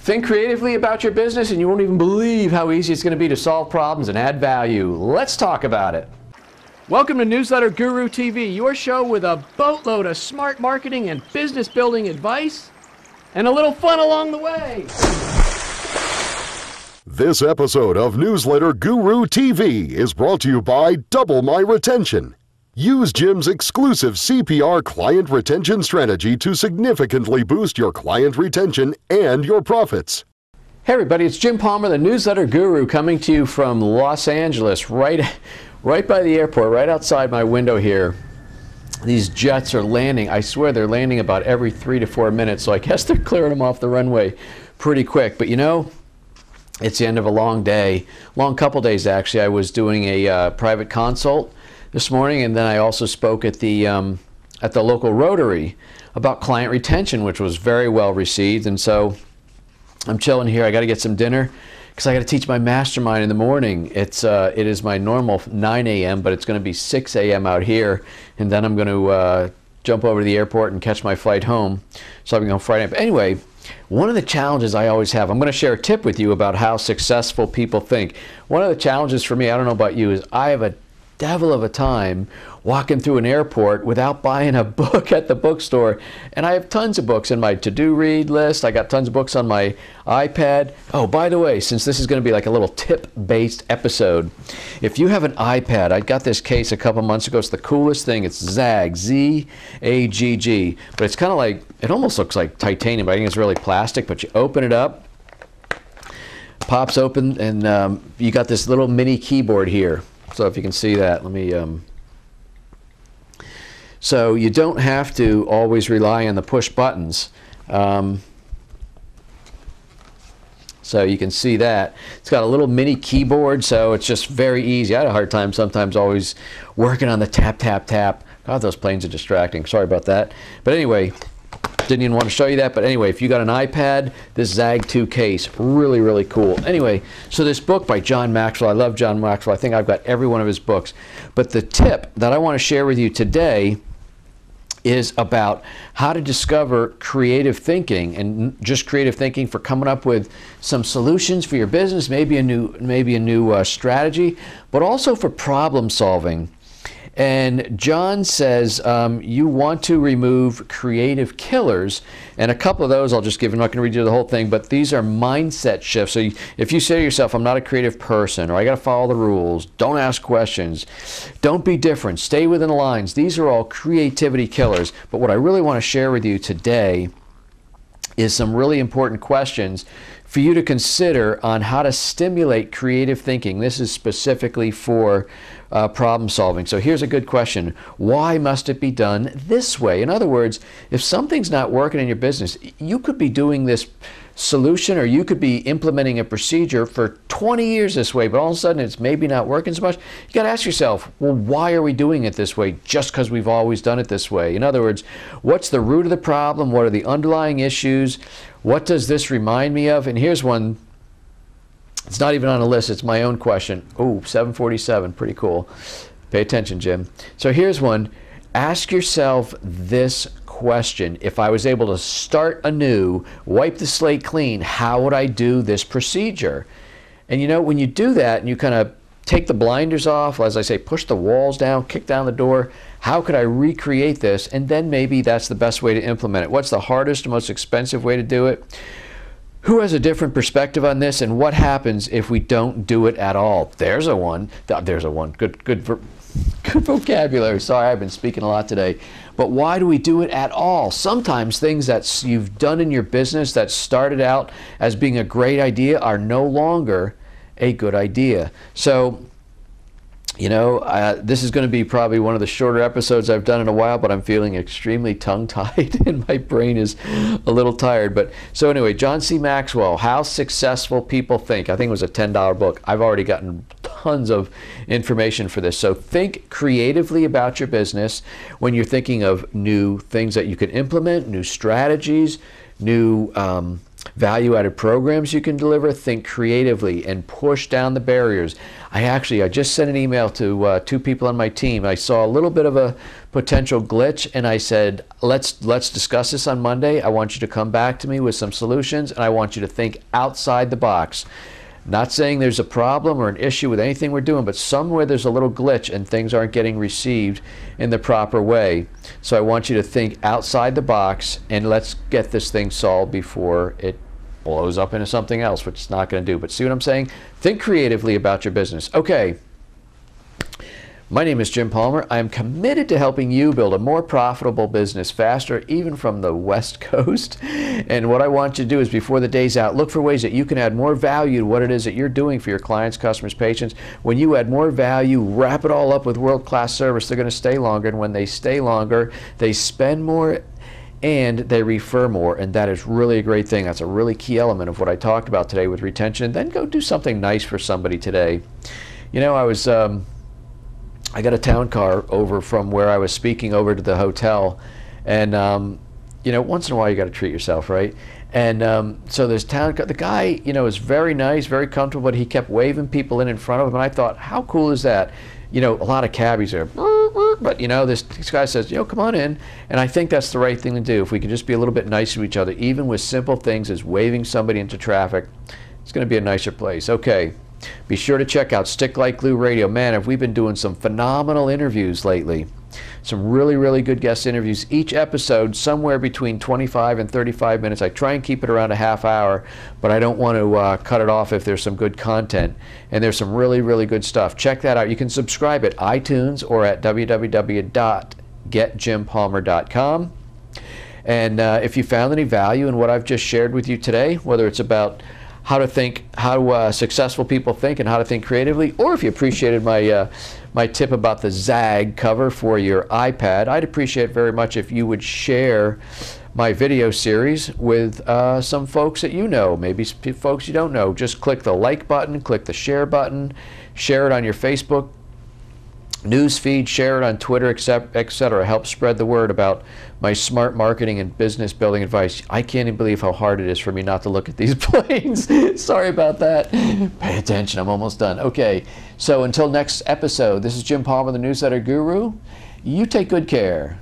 Think creatively about your business and you won't even believe how easy it's going to be to solve problems and add value. Let's talk about it. Welcome to Newsletter Guru TV, your show with a boatload of smart marketing and business building advice and a little fun along the way. This episode of Newsletter Guru TV is brought to you by Double My Retention. Use Jim's exclusive CPR client retention strategy to significantly boost your client retention and your profits. Hey everybody, it's Jim Palmer, the Newsletter Guru, coming to you from Los Angeles, right by the airport, right outside my window here. These jets are landing. I swear they're landing about every 3 to 4 minutes, so I guess they're clearing them off the runway pretty quick. But you know, it's the end of a long day, long couple days actually. I was doing a private consult this morning, and then I also spoke at the local Rotary about client retention, which was very well received. And so I'm chilling here. I got to get some dinner because I got to teach my mastermind in the morning. It is my normal 9 a.m., but it's going to be 6 a.m. out here, and then I'm going to jump over to the airport and catch my flight home. So I'm going Friday night. But anyway, one of the challenges I always have, I'm going to share a tip with you about how successful people think. One of the challenges for me, I don't know about you, is I have a devil of a time walking through an airport without buying a book at the bookstore. And I have tons of books in my to-do read list. I got tons of books on my iPad. Oh, by the way, since this is going to be like a little tip-based episode, if you have an iPad, I got this case a couple months ago. It's the coolest thing. It's Zagg, Z-A-G-G. But it's kind of like, it almost looks like titanium, but I think it's really plastic. But you open it up, pops open, and you got this little mini keyboard here. So if you can see that, let me, so you don't have to always rely on the push buttons. So you can see that. It's got a little mini keyboard, so it's just very easy. I had a hard time sometimes always working on the tap, tap, tap. God, those planes are distracting. Sorry about that. But anyway, didn't even want to show you that, but anyway, if you got an iPad, this Zagg 2 case, really, really cool. Anyway, so this book by John Maxwell, I love John Maxwell. I think I've got every one of his books. But the tip that I want to share with you today is about how to discover creative thinking, and just creative thinking for coming up with some solutions for your business, maybe a new strategy, but also for problem solving. And John says you want to remove creative killers, and a couple of those I'll just give. I'm not going to read you the whole thing, but these are mindset shifts. So if you say to yourself, I'm not a creative person, or I got to follow the rules, don't ask questions, don't be different, stay within the lines, these are all creativity killers. But what I really want to share with you today is some really important questions for you to consider on how to stimulate creative thinking. This is specifically for problem solving. So here's a good question. Why must it be done this way? In other words, if something's not working in your business, you could be doing this solution, or you could be implementing a procedure for 20 years this way, but all of a sudden it's maybe not working so much. You got to ask yourself, well, why are we doing it this way just because we've always done it this way? In other words, what's the root of the problem? What are the underlying issues? What does this remind me of? And here's one. It's not even on a list. It's my own question. Oh, 747. Pretty cool. Pay attention, Jim. So here's one. Ask yourself this question. If I was able to start anew, wipe the slate clean, how would I do this procedure? And you know, when you do that and you kind of take the blinders off, as I say, push the walls down, kick down the door, how could I recreate this? And then maybe that's the best way to implement it. What's the hardest, most expensive way to do it? Who has a different perspective on this, and what happens if we don't do it at all? There's a one. There's a one. Good vocabulary. Sorry, I've been speaking a lot today. But why do we do it at all? Sometimes things that you've done in your business that started out as being a great idea are no longer a good idea. So, you know, this is going to be probably one of the shorter episodes I've done in a while, but I'm feeling extremely tongue-tied and my brain is a little tired. But so anyway, John C. Maxwell, How Successful People Think. I think it was a $10 book. I've already gotten tons of information for this. So think creatively about your business when you're thinking of new things that you can implement, new strategies, new value-added programs you can deliver. Think creatively and push down the barriers. I just sent an email to 2 people on my team. I saw a little bit of a potential glitch, and I said, let's discuss this on Monday. I want you to come back to me with some solutions, and I want you to think outside the box. Not saying there's a problem or an issue with anything we're doing, but somewhere there's a little glitch and things aren't getting received in the proper way. So I want you to think outside the box, and let's get this thing solved before it blows up into something else, which it's not going to do. But see what I'm saying? Think creatively about your business. Okay. My name is Jim Palmer. I am committed to helping you build a more profitable business faster, even from the West Coast. And what I want you to do is, before the day's out, look for ways that you can add more value to what it is that you're doing for your clients, customers, patients. When you add more value, wrap it all up with world-class service, they're going to stay longer. And when they stay longer, they spend more and they refer more, and that is really a great thing. That's a really key element of what I talked about today with retention. Then go do something nice for somebody today. You know, I got a town car over from where I was speaking over to the hotel, and you know, once in a while you got to treat yourself, right? And so this town car, the guy, you know, is very nice, very comfortable, but he kept waving people in front of him, and I thought, how cool is that? You know, a lot of cabbies are, but you know, this guy says, you know, come on in, and I think that's the right thing to do. If we can just be a little bit nicer to each other, even with simple things as waving somebody into traffic, it's going to be a nicer place. Okay. Be sure to check out Stick Like Glue Radio. Man, have we been doing some phenomenal interviews lately. Some really, really good guest interviews. Each episode somewhere between 25 and 35 minutes. I try and keep it around a half hour, but I don't want to cut it off if there's some good content. And there's some really, really good stuff. Check that out. You can subscribe at iTunes or at www.getjimpalmer.com. And if you found any value in what I've just shared with you today, whether it's about how successful people think and how to think creatively, or if you appreciated my tip about the Zag cover for your iPad, I'd appreciate very much if you would share my video series with some folks that you know, maybe folks you don't know. Just click the like button, click the share button, share it on your Facebook news feed, share it on Twitter, etc. Help spread the word about my smart marketing and business building advice. I can't even believe how hard it is for me not to look at these planes. Sorry about that. Pay attention, I'm almost done. Okay, so until next episode, this is Jim Palmer, the Newsletter Guru. You take good care.